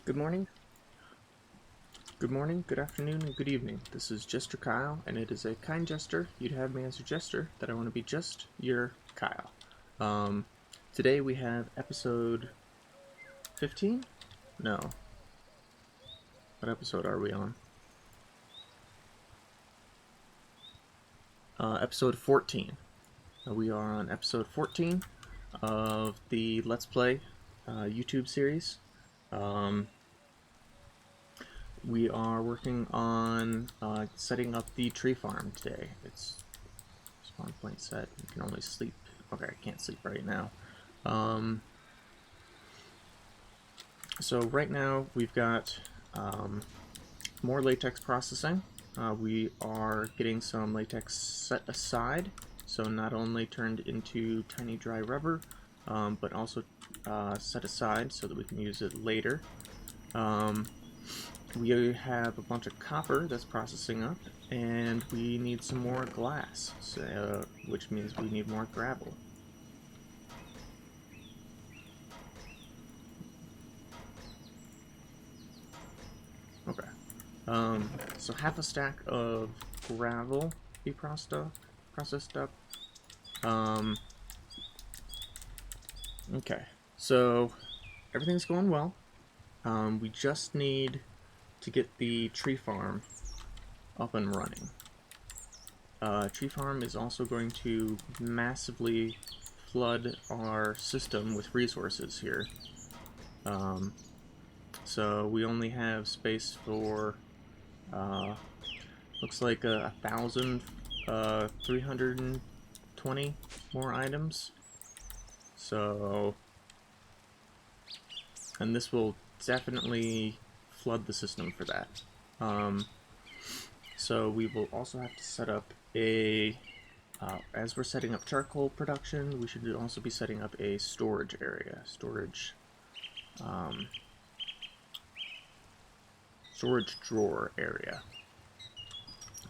Good morning, good afternoon, and good evening. This is Jester Kyle, and it is a kind gesture you'd have me as your jester that I want to be just your Kyle. Today we have episode 15? No. What episode are we on? Episode 14. We are on episode 14 of the Let's Play YouTube series. We are working on setting up the tree farm today. It's spawn point set. You can only sleep. Okay, I can't sleep right now. So right now we've got more latex processing. We are getting some latex set aside, so not only turned into tiny dry rubber, but also set aside so that we can use it later. We have a bunch of copper that's processing up, and we need some more glass, which means we need more gravel. Okay. So half a stack of gravel be processed up. Okay. So everything's going well. We just need to get the tree farm up and running. Tree farm is also going to massively flood our system with resources here. So we only have space for looks like 1,320 more items. So, and this will definitely flood the system for that. So we will also have to set up a, as we're setting up charcoal production, we should also be setting up a storage area, storage drawer area.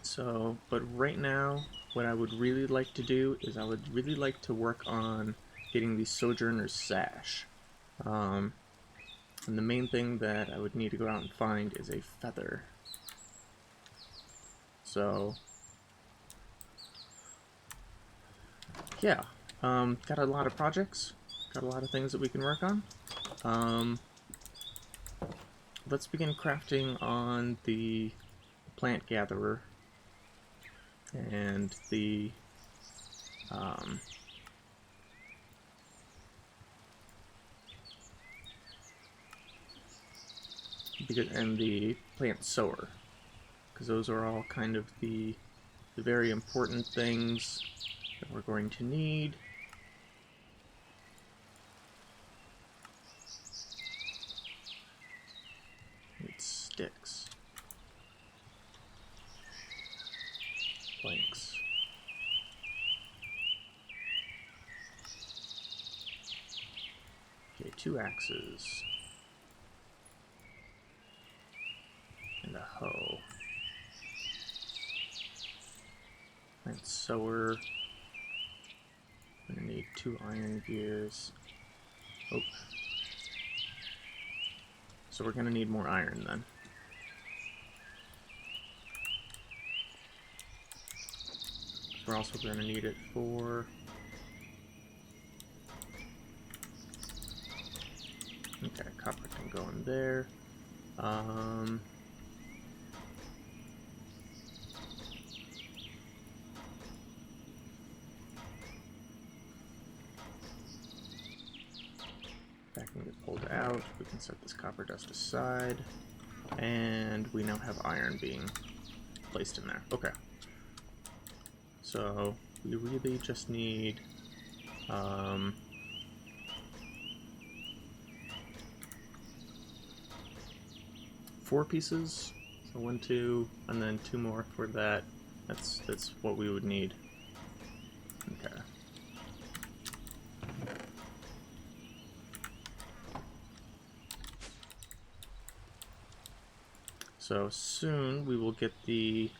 So, but right now, what I would really like to do is I would really like to work on getting the Sojourner's Sash. And the main thing that I would need to go out and find is a feather. So, yeah, got a lot of projects, got a lot of things that we can work on. Let's begin crafting on the plant gatherer and the and the plant sower, because those are all kind of the very important things that we're going to need. Need sticks, planks. Okay, 2 axes. And a hoe. Plant sower. I'm gonna need 2 iron gears. Oh. So we're gonna need more iron then. We're also gonna need it for okay, copper can go in there. That can get pulled out. We can set this copper dust aside. And we now have iron being placed in there. Okay. So we really just need 4 pieces. So 1, 2, and then 2 more for that. That's what we would need. Okay. So soon we will get the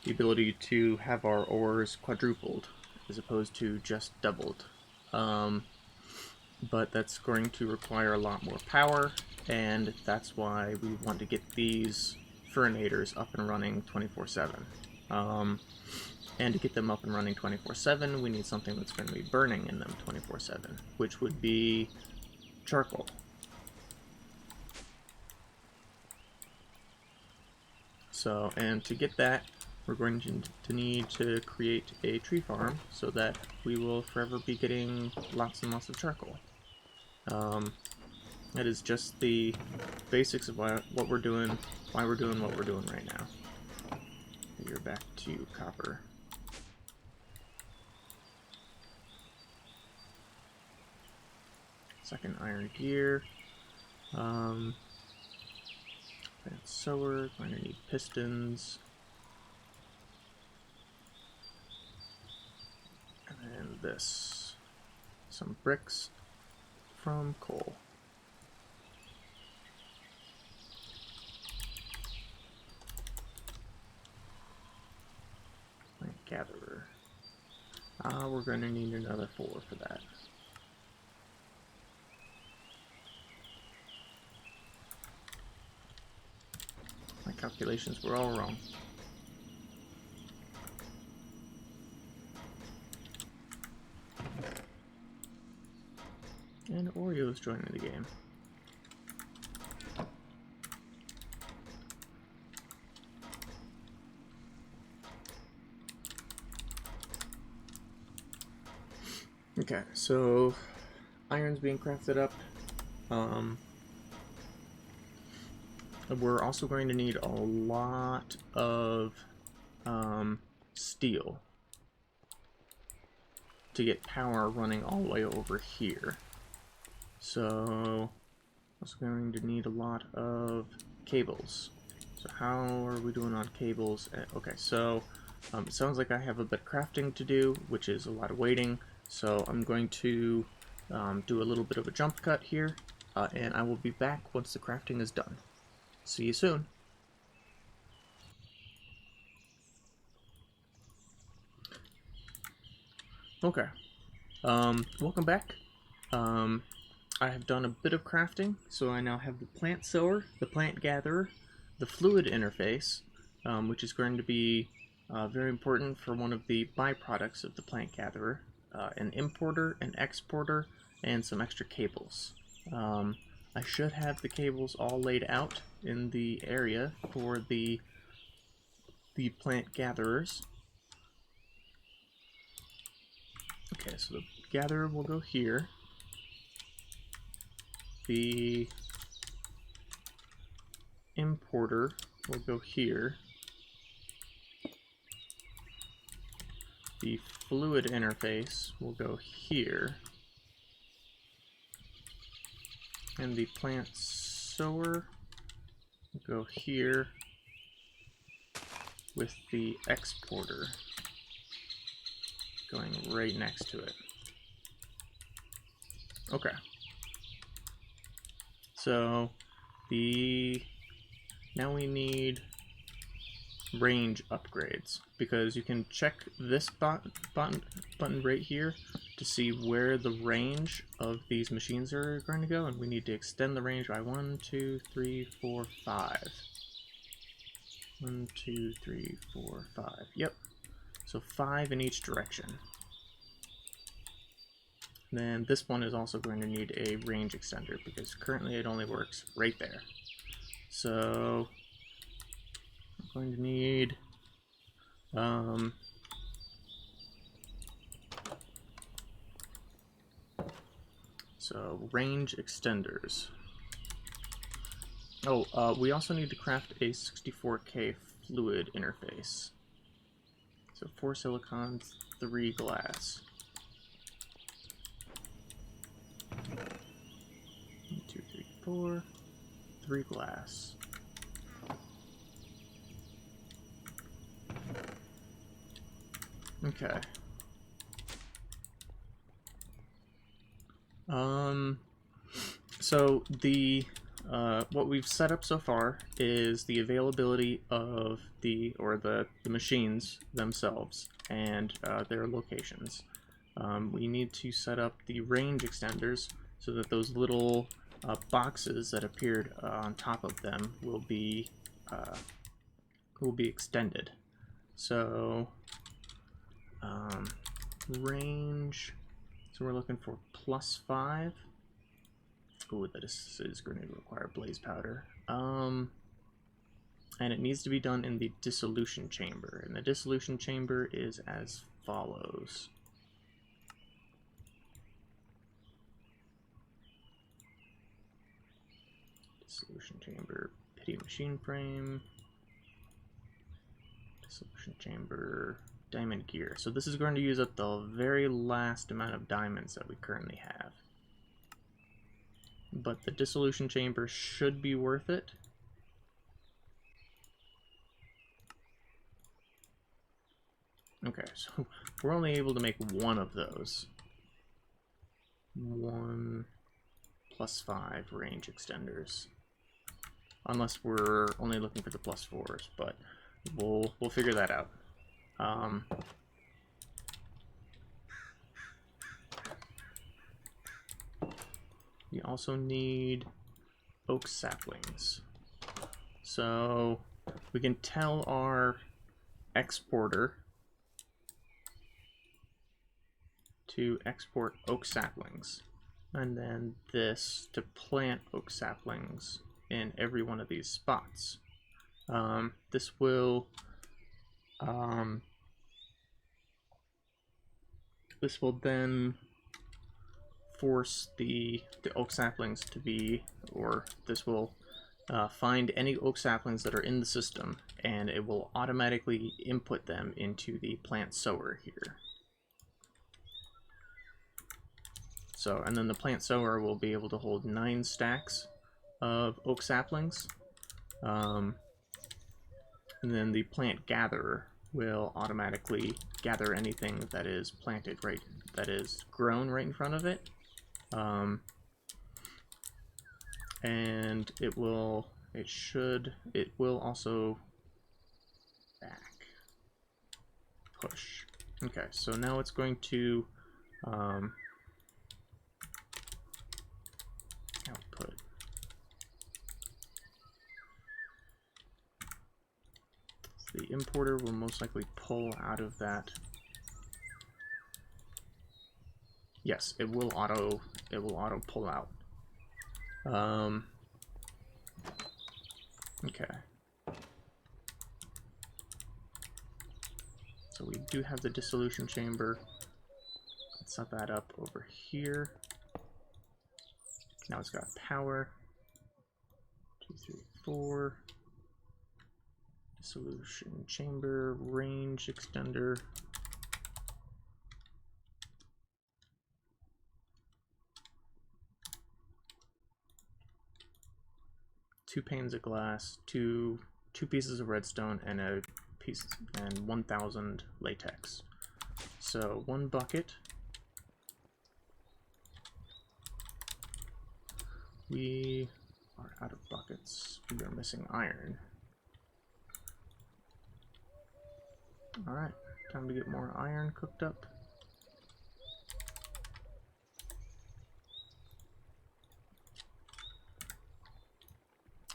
ability to have our ores quadrupled as opposed to just doubled. But that's going to require a lot more power, and that's why we want to get these furrinators up and running 24/7. And to get them up and running 24/7, we need something that's going to be burning in them 24/7, which would be charcoal. So, and to get that, we're going to need to create a tree farm so that we will forever be getting lots and lots of charcoal. That is just the basics of what we're doing, why we're doing what we're doing right now. You're back to copper. Second iron gear. Plant sower, going to need pistons. And then this. Some bricks from coal. Plant gatherer. We're going to need another 4 for that. My calculations were all wrong. And Oreo's joining the game. Okay, so iron's being crafted up. We're also going to need a lot of steel to get power running all the way over here. So also going to need a lot of cables. So how are we doing on cables? Okay, so it sounds like I have a bit of crafting to do, which is a lot of waiting. So I'm going to do a little bit of a jump cut here, and I will be back once the crafting is done. See you soon. Okay. Welcome back. I have done a bit of crafting, so I now have the plant sower, the plant gatherer, the fluid interface, which is going to be very important for one of the byproducts of the plant gatherer, an importer, an exporter, and some extra cables. I should have the cables all laid out in the area for the plant gatherers. Okay, so the gatherer will go here. The importer will go here. The fluid interface will go here. And the plant sower will go here with the exporter going right next to it. Okay. So now we need range upgrades, because you can check this button right here to see where the range of these machines are going to go, and we need to extend the range by 1, 2, 3, 4, 5. 1, 2, 3, 4, 5. Yep. So 5 in each direction. Then this one is also going to need a range extender, because currently it only works right there. So I'm going to need so range extenders. Oh, we also need to craft a 64K fluid interface. So 4 silicon, 3 glass. 1, 2, 3, 4, 3 glass. Okay. So the what we've set up so far is the availability of the machines themselves and their locations. We need to set up the range extenders so that those little boxes that appeared on top of them will be extended. So range. So we're looking for +5. Ooh, this is going to require blaze powder. And it needs to be done in the dissolution chamber. And the dissolution chamber is as follows. Dissolution chamber, pity machine frame. Dissolution chamber, diamond gear. So this is going to use up the very last amount of diamonds that we currently have. But the dissolution chamber should be worth it. Okay, so we're only able to make one of those. 1 +5 range extenders. Unless we're only looking for the +4s, but we'll figure that out. We also need oak saplings. So we can tell our exporter to export oak saplings, and then this to plant oak saplings in every one of these spots. This will then force the oak saplings to be, or this will find any oak saplings that are in the system, and it will automatically input them into the plant sower here. So, and then the plant sower will be able to hold 9 stacks of oak saplings. And then the plant gatherer will automatically gather anything that is planted that is grown right in front of it. And it will also back push. Okay, so now it's going to output. So the importer will most likely pull out of that. Yes, it will auto pull out. Okay. So we do have the dissolution chamber. Let's set that up over here. Now it's got power. 2, 3, 4. Dissolution chamber, range extender. Two panes of glass, two pieces of redstone, and a piece and 1,000 latex. So 1 bucket. We are out of buckets. We are missing iron. Alright, time to get more iron cooked up.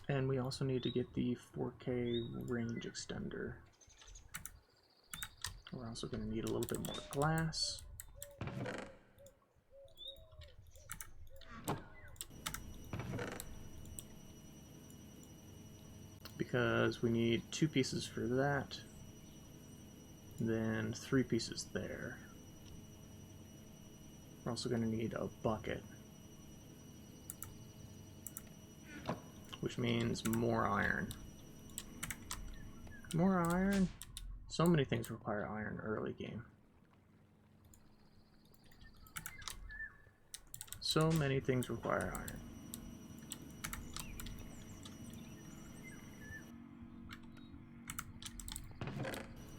And we also need to get the 4K range extender. We're also going to need a little bit more glass. Because we need 2 pieces for that. Then 3 pieces there. We're also going to need a bucket. Which means more iron. More iron? So many things require iron early game. So many things require iron.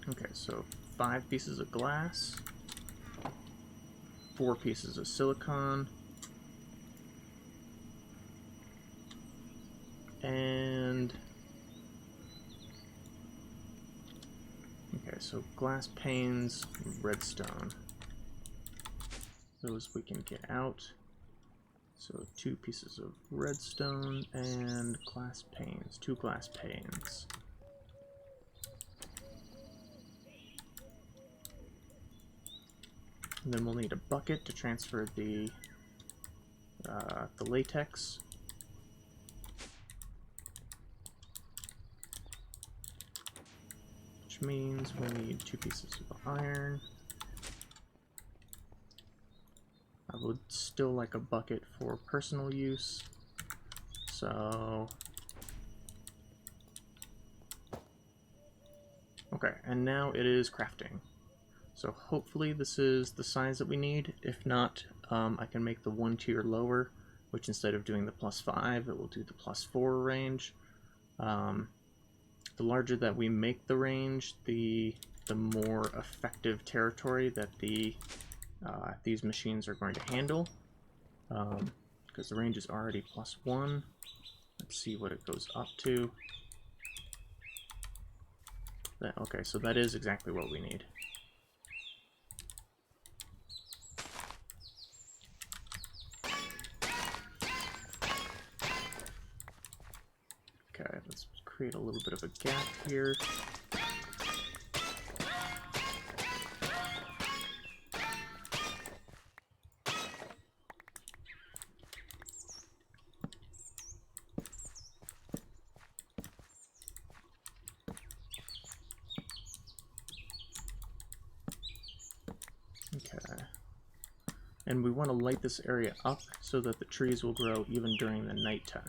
Okay, so 5 pieces of glass, 4 pieces of silicon, and okay, so glass panes, redstone. Those we can get out. So 2 pieces of redstone and glass panes, 2 glass panes. And then we'll need a bucket to transfer the latex. Which means we'll need 2 pieces of iron. I would still like a bucket for personal use. So... okay, and now it is crafting. So hopefully this is the size that we need. If not, I can make the 1 tier lower, which instead of doing the +5, it will do the +4 range. The larger that we make the range, the more effective territory that these machines are going to handle. Because the range is already +1. Let's see what it goes up to. Okay, so that is exactly what we need. Okay, let's create a little bit of a gap here. Okay. And we want to light this area up so that the trees will grow even during the nighttime.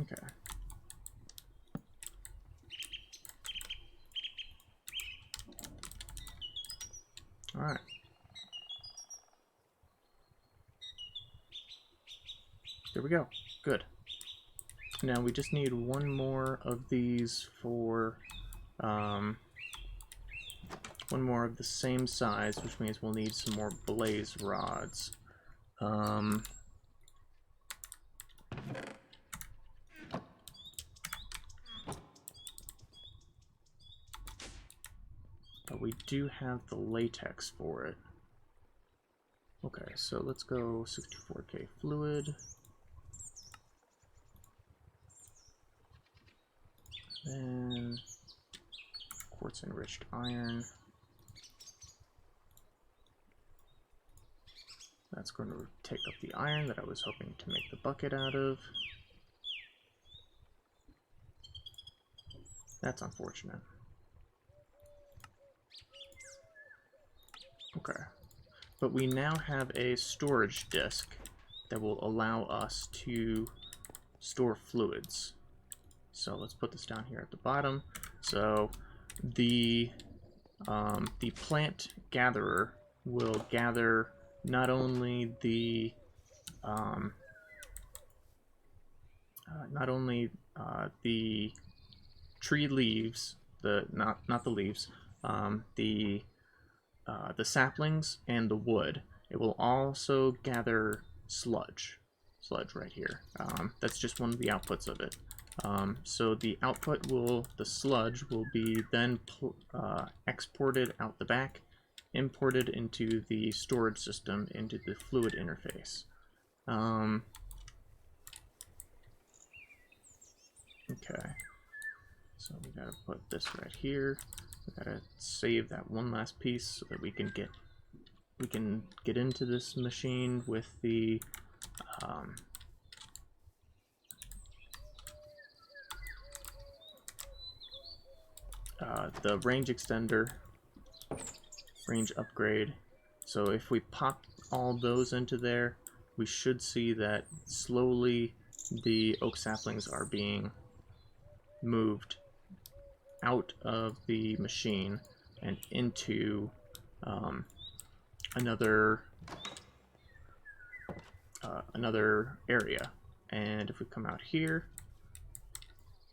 Okay. Alright. There we go. Good. Now we just need 1 more of these for, 1 more of the same size, which means we'll need some more blaze rods. But we do have the latex for it. Okay, so let's go 64K fluid. Then quartz enriched iron. That's going to take up the iron that I was hoping to make the bucket out of. That's unfortunate. Okay. But we now have a storage disk that will allow us to store fluids. So let's put this down here at the bottom. So the plant gatherer will gather not only the tree leaves, not the leaves, the saplings and the wood. It will also gather sludge right here. That's just one of the outputs of it. So the output the sludge will be then exported out the back, imported into the storage system, into the fluid interface. Okay, so we gotta put this right here. We gotta save that one last piece so that we can get into this machine with the range extender, range upgrade. So if we pop all those into there, we should see that slowly the oak saplings are being moved out of the machine and into another area. And if we come out here,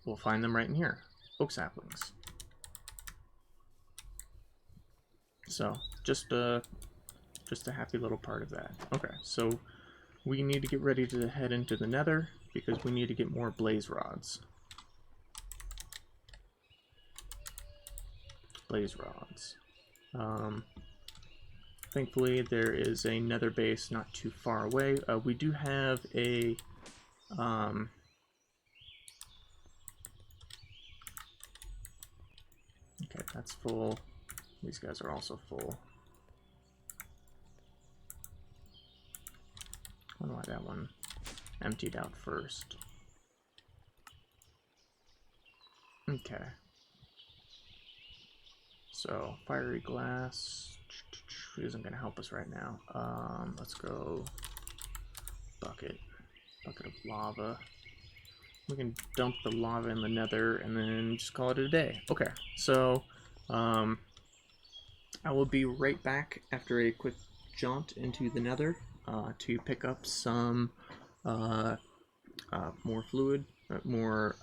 we'll find them right in here, oak saplings. So just a happy little part of that. Okay, so we need to get ready to head into the Nether because we need to get more blaze rods. Blaze rods. Thankfully, there is a Nether base not too far away. We do have a okay, that's full. These guys are also full. I wonder why that one emptied out first. Okay. So, fiery glass isn't going to help us right now. Let's go bucket of lava. We can dump the lava in the Nether and then just call it a day. Okay, so I will be right back after a quick jaunt into the Nether to pick up some more fluid, more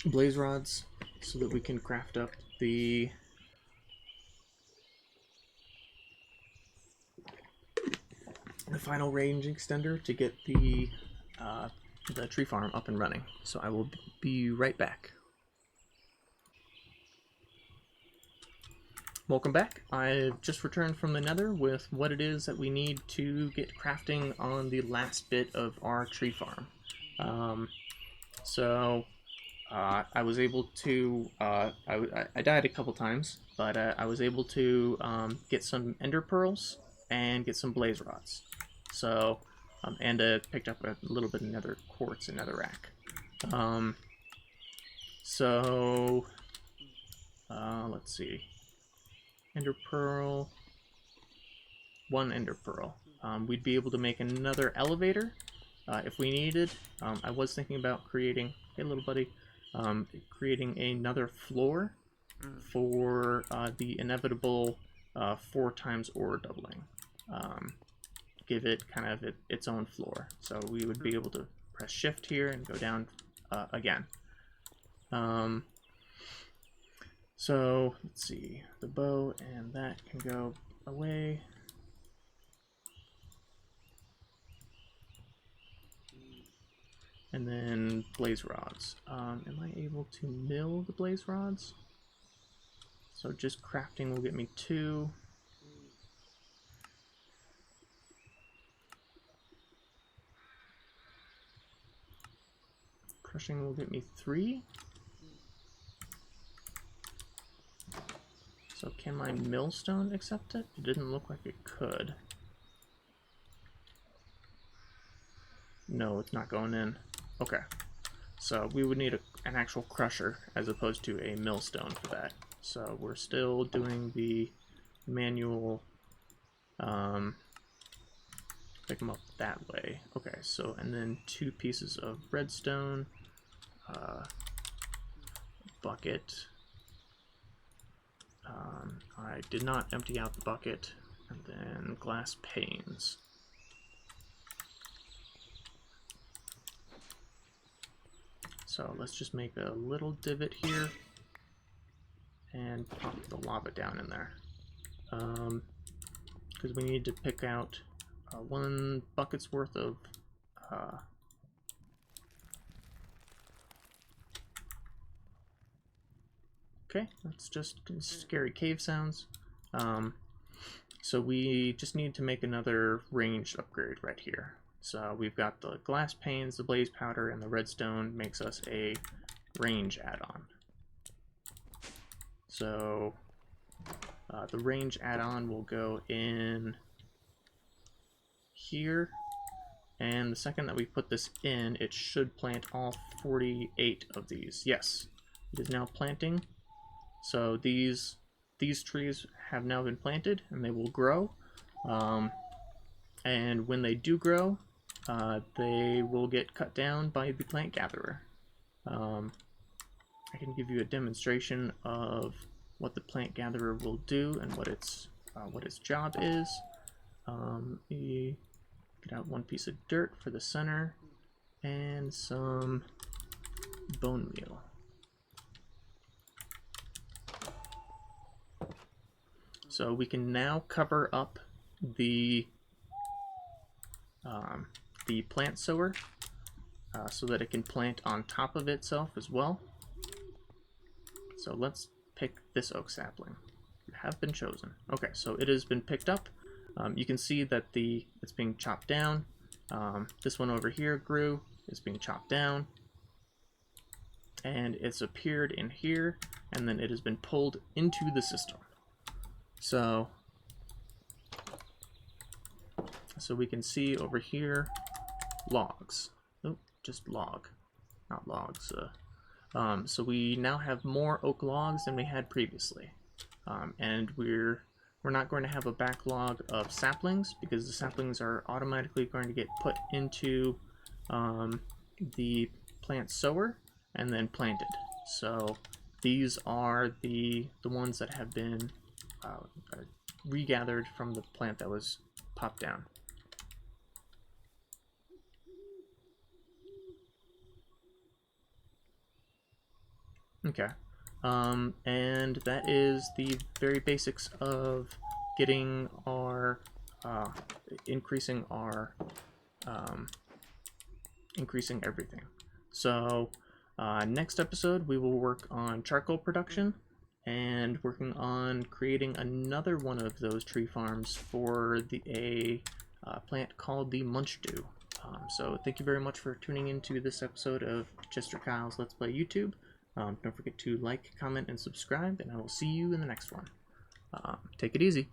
blaze rods, so that we can craft up the final range extender to get the tree farm up and running. So I will be right back. Welcome back. I've just returned from the Nether with what it is that we need to get crafting on the last bit of our tree farm. I was able to, I died a couple times, but I was able to get some ender pearls and get some blaze rods. So, and picked up a little bit of nether quartz and netherrack. Let's see. Ender pearl. One ender pearl. We'd be able to make another elevator if we needed. I was thinking about creating, hey little buddy, creating another floor for the inevitable 4 times ore doubling. Give it kind of its own floor. So we would be able to press shift here and go down again. So let's see, the bow and that can go away. And then blaze rods. Am I able to mill the blaze rods? So just crafting will get me 2. Crushing will get me 3. So can my millstone accept it? It didn't look like it could. No, it's not going in. Okay. So we would need an actual crusher as opposed to a millstone for that. So we're still doing the manual pick them up that way. Okay, so and then 2 pieces of redstone, bucket. I did not empty out the bucket, and then glass panes. So let's just make a little divot here and pop the lava down in there. Because we need to pick out 1 bucket's worth of okay, that's just scary cave sounds. So we just need to make another range upgrade right here. So we've got the glass panes, the blaze powder, and the redstone makes us a range add-on. So the range add-on will go in here, and the second that we put this in, it should plant all 48 of these. Yes, it is now planting. So these trees have now been planted, and they will grow. And when they do grow, they will get cut down by the plant gatherer. I can give you a demonstration of what the plant gatherer will do and what its job is. Get out 1 piece of dirt for the center and some bone meal. So we can now cover up the plant sower so that it can plant on top of itself as well. So let's pick this oak sapling. You have been chosen. Okay, so it has been picked up. You can see that it's being chopped down. This one over here grew, is being chopped down, and it's appeared in here, and then it has been pulled into the system. So we can see over here logs. Oh, just log, not logs. So we now have more oak logs than we had previously, and we're not going to have a backlog of saplings because the saplings are automatically going to get put into the plant sower and then planted. So these are the ones that have been regathered from the plant that was popped down. Okay, and that is the very basics of getting our increasing everything. So next episode we will work on charcoal production and working on creating another one of those tree farms for a plant called the Munchdew. So thank you very much for tuning into this episode of Chester Kyle's Let's Play YouTube. Don't forget to like, comment, and subscribe, and I will see you in the next one. Take it easy.